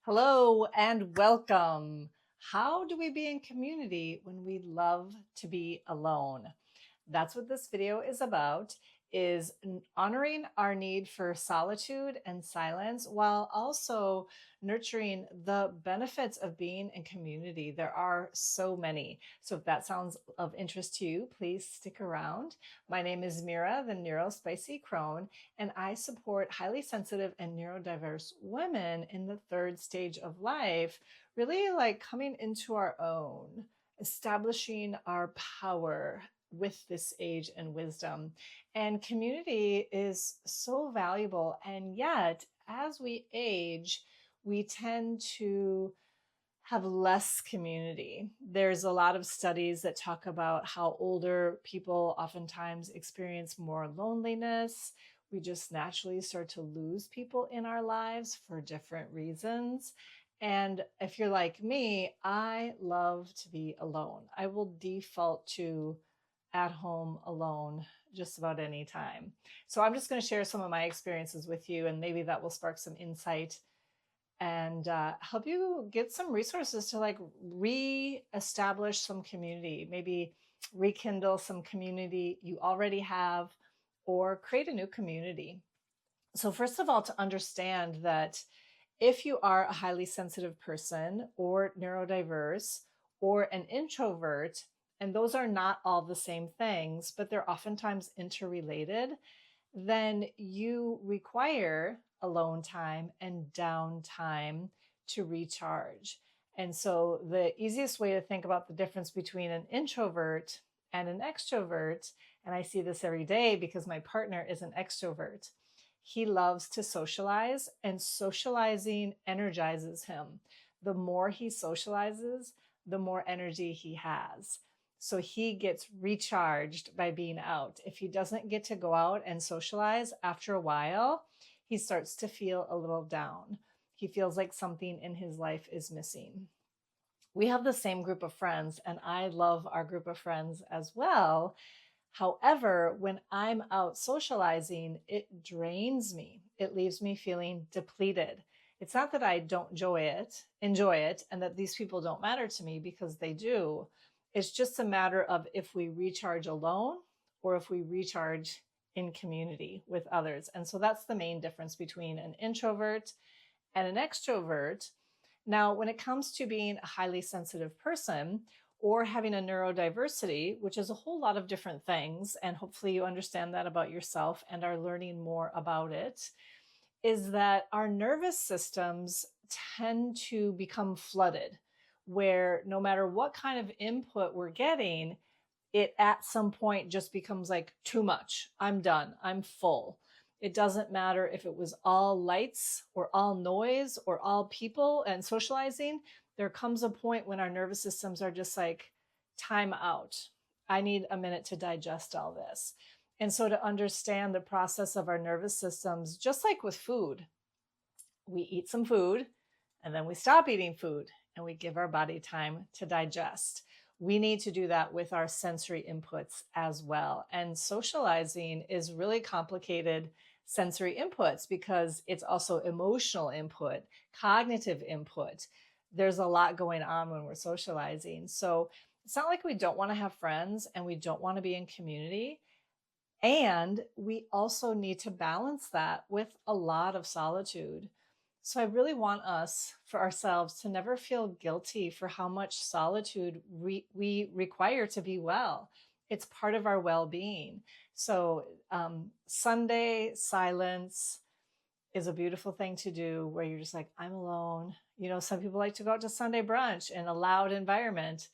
Hello and welcome. How do we be in community when we love to be alone? That's what this video is about, is honoring our need for solitude and silence while also nurturing the benefits of being in community. There are so many. So if that sounds of interest to you, please stick around. My name is Mira, the Neurospicy Crone, and I support highly sensitive and neurodiverse women in the third stage of life, really like coming into our own, establishing our power with this age and wisdom. And community is so valuable. And yet, as we age, we tend to have less community. There's a lot of studies that talk about how older people oftentimes experience more loneliness. We just naturally start to lose people in our lives for different reasons. And if you're like me, I love to be alone. I will default to at home alone just about any time. So I'm just going to share some of my experiences with you, and maybe that will spark some insight and help you get some resources to like re-establish some community, maybe rekindle some community you already have, or create a new community. So first of all, to understand that if you are a highly sensitive person or neurodiverse or an introvert, and those are not all the same things, but they're oftentimes interrelated, then you require alone time and downtime to recharge. And so the easiest way to think about the difference between an introvert and an extrovert, and I see this every day because my partner is an extrovert. He loves to socialize, and socializing energizes him. The more he socializes, the more energy he has. So he gets recharged by being out. If he doesn't get to go out and socialize, after a while, he starts to feel a little down. He feels like something in his life is missing. We have the same group of friends, and I love our group of friends as well. However, when I'm out socializing, it drains me. It leaves me feeling depleted. It's not that I don't enjoy it, and that these people don't matter to me, because they do. It's just a matter of if we recharge alone or if we recharge in community with others. And so that's the main difference between an introvert and an extrovert. Now, when it comes to being a highly sensitive person or having a neurodiversity, which is a whole lot of different things, and hopefully you understand that about yourself and are learning more about it, is that our nervous systems tend to become flooded, where no matter what kind of input we're getting, it at some point just becomes like too much. I'm done. I'm full. It doesn't matter if it was all lights or all noise or all people and socializing. There comes a point when our nervous systems are just like, time out. I need a minute to digest all this. And so to understand the process of our nervous systems, just like with food, we eat some food and then we stop eating food and we give our body time to digest. We need to do that with our sensory inputs as well. And socializing is really complicated sensory inputs because it's also emotional input, cognitive input. There's a lot going on when we're socializing. So it's not like we don't want to have friends and we don't want to be in community. And we also need to balance that with a lot of solitude. So I really want us, for ourselves, to never feel guilty for how much solitude we require to be well. It's part of our well-being. So Sunday silence is a beautiful thing to do, where you're just like, I'm alone. You know, some people like to go out to Sunday brunch in a loud environment.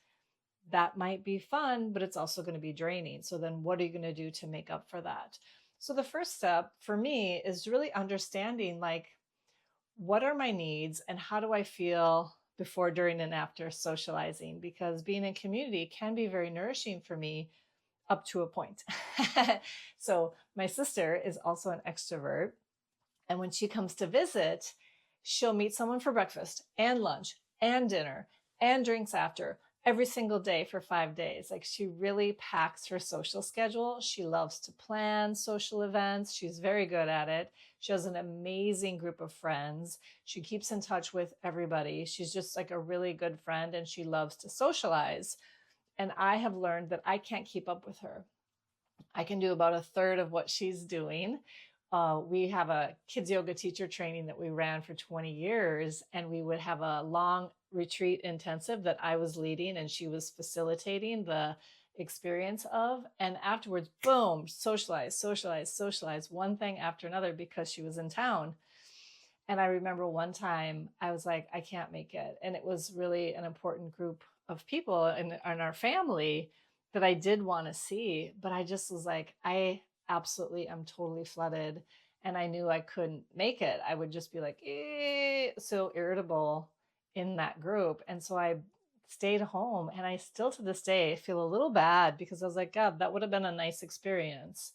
That might be fun, but it's also going to be draining. So then what are you going to do to make up for that? So the first step for me is really understanding, like, what are my needs and how do I feel before, during, and after socializing? Because being in community can be very nourishing for me up to a point. So my sister is also an extrovert. And when she comes to visit, she'll meet someone for breakfast and lunch and dinner and drinks after. every single day for 5 days. Like she really packs her social schedule. She loves to plan social events. She's very good at it. She has an amazing group of friends. She keeps in touch with everybody. She's just like a really good friend and she loves to socialize. And I have learned that I can't keep up with her. I can do about a third of what she's doing. We have a kids yoga teacher training that we ran for 20 years, and we would have a long retreat intensive that I was leading and she was facilitating the experience of. And afterwards, boom, socialize, socialize, socialize, one thing after another because she was in town. And I remember one time I was like, I can't make it. And it was really an important group of people in our family that I did want to see, but I just was like, I absolutely am totally flooded. And I knew I couldn't make it. I would just be like, so irritable in that group. And so I stayed home, and I still to this day feel a little bad because I was like, God, that would have been a nice experience.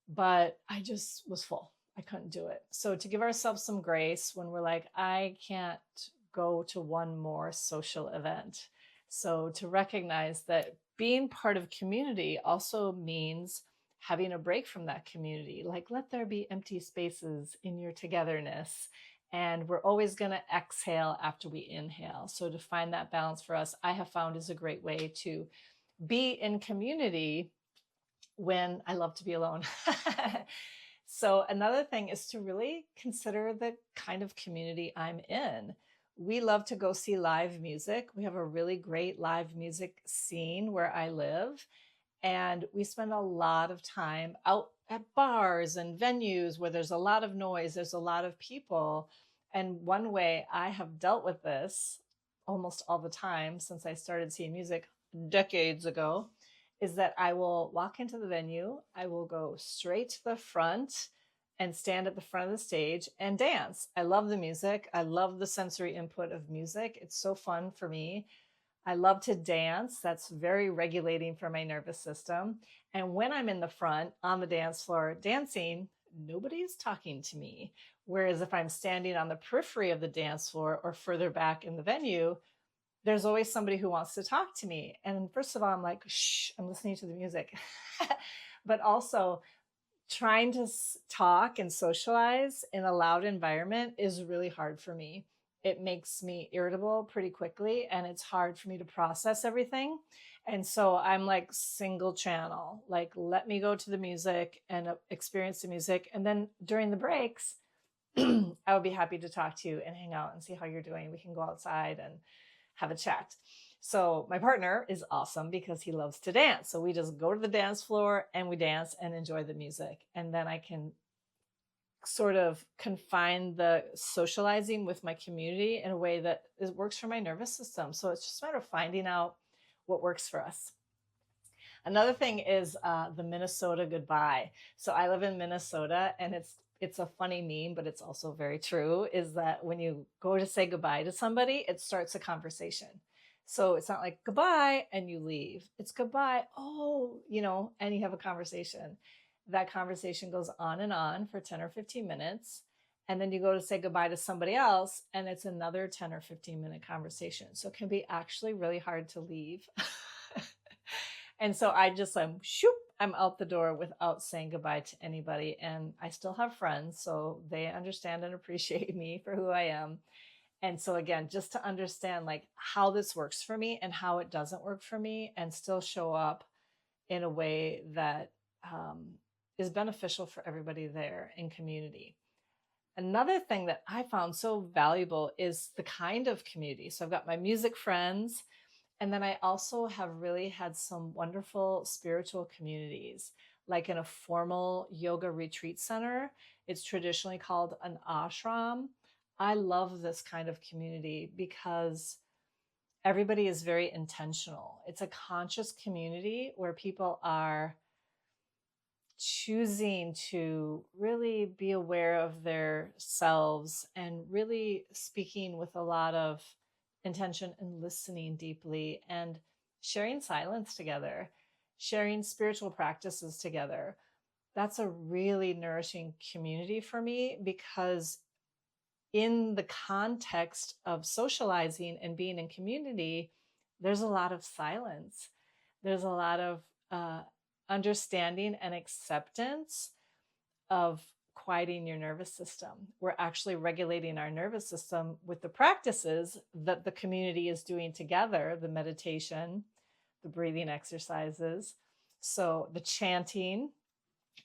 But I just was full. I couldn't do it. So to give ourselves some grace when we're like, I can't go to one more social event. So to recognize that being part of community also means having a break from that community. Like, let there be empty spaces in your togetherness. And we're always going to exhale after we inhale. So to find that balance for us, I have found is a great way to be in community when I love to be alone. So another thing is to really consider the kind of community I'm in. We love to go see live music. We have a really great live music scene where I live. And we spend a lot of time out at bars and venues where there's a lot of noise, there's a lot of people. And one way I have dealt with this almost all the time since I started seeing music decades ago is that I will walk into the venue, I will go straight to the front and stand at the front of the stage and dance. I love the music. I love the sensory input of music. It's so fun for me. I love to dance. That's very regulating for my nervous system. And when I'm in the front on the dance floor dancing, nobody's talking to me. Whereas if I'm standing on the periphery of the dance floor or further back in the venue, there's always somebody who wants to talk to me. And first of all, I'm like, shh, I'm listening to the music. But also trying to talk and socialize in a loud environment is really hard for me. It makes me irritable pretty quickly, and it's hard for me to process everything. And so I'm like single channel, like let me go to the music and experience the music. And then during the breaks, I would be happy to talk to you and hang out and see how you're doing. We can go outside and have a chat. So my partner is awesome because he loves to dance. So we just go to the dance floor and we dance and enjoy the music. And then I can sort of confine the socializing with my community in a way that works for my nervous system. So it's just a matter of finding out what works for us. Another thing is the Minnesota goodbye. So I live in Minnesota, and it's a funny meme, but it's also very true, is that when you go to say goodbye to somebody, it starts a conversation. So it's not like goodbye and you leave. It's goodbye, oh, and you have a conversation. That conversation goes on and on for 10 or 15 minutes. And then you go to say goodbye to somebody else, and it's another 10 or 15-minute conversation. So it can be actually really hard to leave. And so I'm out the door without saying goodbye to anybody. And I still have friends, so they understand and appreciate me for who I am. And so again, just to understand like how this works for me and how it doesn't work for me, and still show up in a way that is beneficial for everybody there in community. Another thing that I found so valuable is the kind of community. So I've got my music friends, and then I also have really had some wonderful spiritual communities, like in a formal yoga retreat center. It's traditionally called an ashram. I love this kind of community because everybody is very intentional. It's a conscious community where people are choosing to really be aware of their selves and really speaking with a lot of intention and listening deeply and sharing silence together, sharing spiritual practices together. That's a really nourishing community for me, because in the context of socializing and being in community, there's a lot of silence. There's a lot of understanding and acceptance of quieting your nervous system. We're actually regulating our nervous system with the practices that the community is doing together, the meditation, the breathing exercises. So the chanting,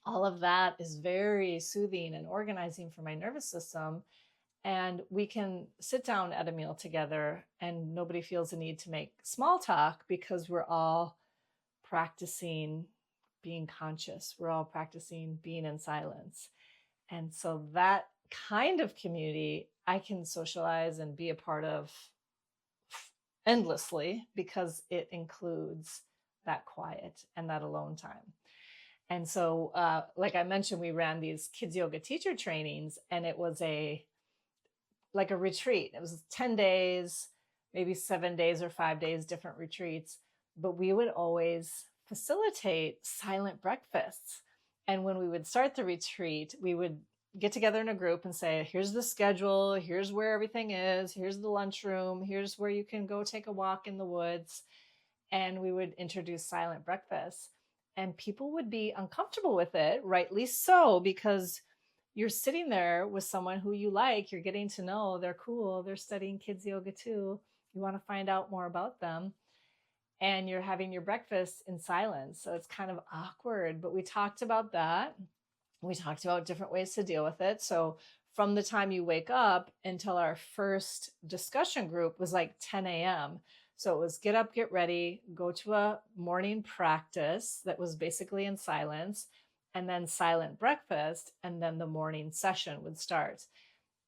all of that is very soothing and organizing for my nervous system. And we can sit down at a meal together and nobody feels the need to make small talk because we're all practicing being conscious. We're all practicing being in silence. And so that kind of community I can socialize and be a part of endlessly because it includes that quiet and that alone time. And so, like I mentioned, we ran these kids yoga teacher trainings, and it was like a retreat. It was 10 days, maybe 7 days or 5 days, different retreats. But we would always facilitate silent breakfasts. And when we would start the retreat, we would get together in a group and say, here's the schedule, here's where everything is, here's the lunchroom, here's where you can go take a walk in the woods. And we would introduce silent breakfast. And people would be uncomfortable with it, rightly so, because you're sitting there with someone who you like, you're getting to know, they're cool, they're studying kids yoga too, you want to find out more about them, and you're having your breakfast in silence. So it's kind of awkward, but we talked about that. We talked about different ways to deal with it. So from the time you wake up until our first discussion group was like 10 a.m. So it was get up, get ready, go to a morning practice that was basically in silence, and then silent breakfast, and then the morning session would start.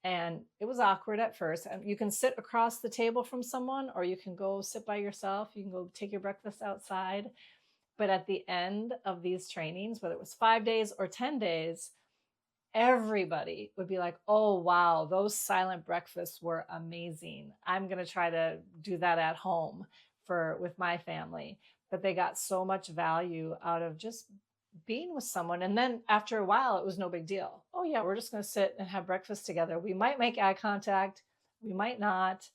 And it was awkward at first. You can sit across the table from someone, or you can go sit by yourself. You can go take your breakfast outside. But at the end of these trainings, whether it was 5 days or 10 days, everybody would be like, oh, wow, those silent breakfasts were amazing. I'm going to try to do that at home with my family. But they got so much value out of just being with someone. And then after a while, it was no big deal. Oh yeah, we're just going to sit and have breakfast together. We might make eye contact. We might not.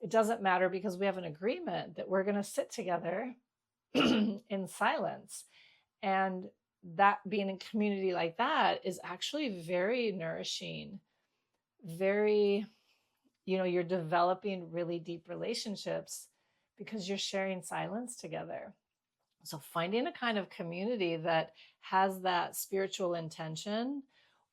It doesn't matter because we have an agreement that we're going to sit together in silence. And that being in a community like that is actually very nourishing. Very, you're developing really deep relationships because you're sharing silence together. So finding a kind of community that has that spiritual intention,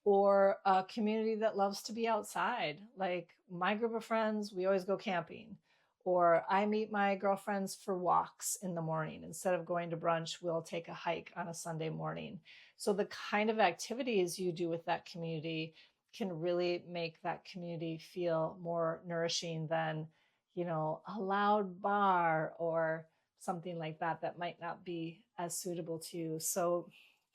or a community that loves to be outside. Like my group of friends, we always go camping, or I meet my girlfriends for walks in the morning. Instead of going to brunch, we'll take a hike on a Sunday morning. So the kind of activities you do with that community can really make that community feel more nourishing than, a loud bar or something like that might not be as suitable to you. So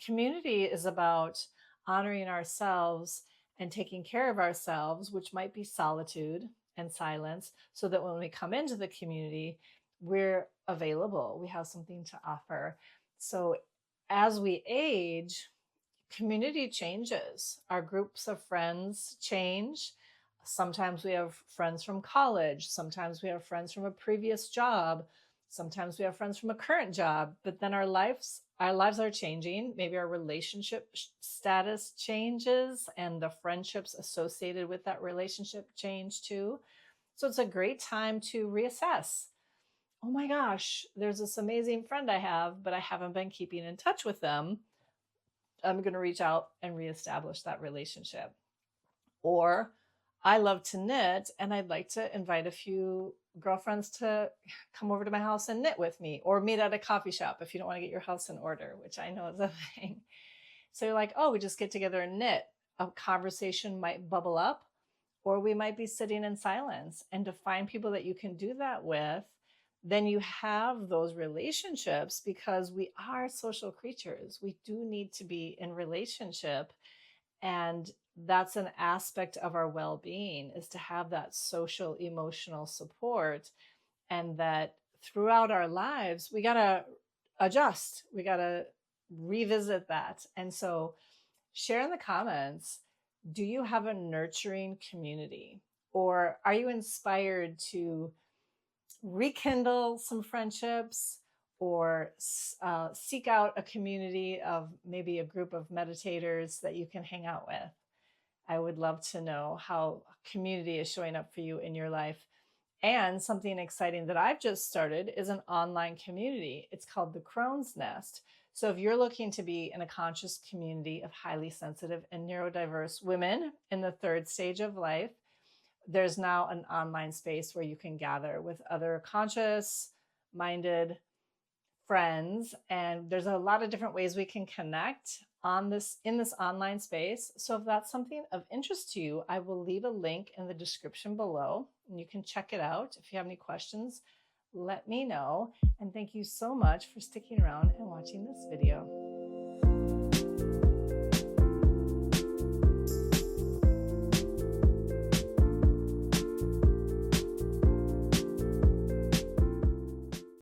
community is about honoring ourselves and taking care of ourselves, which might be solitude and silence, so that when we come into the community, we're available, we have something to offer. So as we age, community changes. Our groups of friends change. Sometimes we have friends from college. Sometimes we have friends from a previous job. Sometimes we have friends from a current job, but then our lives are changing. Maybe our relationship status changes and the friendships associated with that relationship change too. So it's a great time to reassess. Oh my gosh, there's this amazing friend I have, but I haven't been keeping in touch with them. I'm going to reach out and reestablish that relationship. Or I love to knit and I'd like to invite a few girlfriends to come over to my house and knit with me, or meet at a coffee shop if you don't want to get your house in order, which I know is a thing. So you're like, oh, we just get together and knit. A conversation might bubble up, or we might be sitting in silence. And to find people that you can do that with, then you have those relationships, because we are social creatures. We do need to be in relationship. And that's an aspect of our well-being, is to have that social emotional support. And that throughout our lives, we got to adjust. We got to revisit that. And so share in the comments, do you have a nurturing community? Or are you inspired to rekindle some friendships or seek out a community of maybe a group of meditators that you can hang out with. I would love to know how community is showing up for you in your life. And something exciting that I've just started is an online community. It's called the Crone's Nest. So if you're looking to be in a conscious community of highly sensitive and neurodiverse women in the third stage of life, there's now an online space where you can gather with other conscious minded friends, and there's a lot of different ways we can connect on this in this online space. So if that's something of interest to you, I will leave a link in the description below and you can check it out. If you have any questions, let me know. And thank you so much for sticking around and watching this video.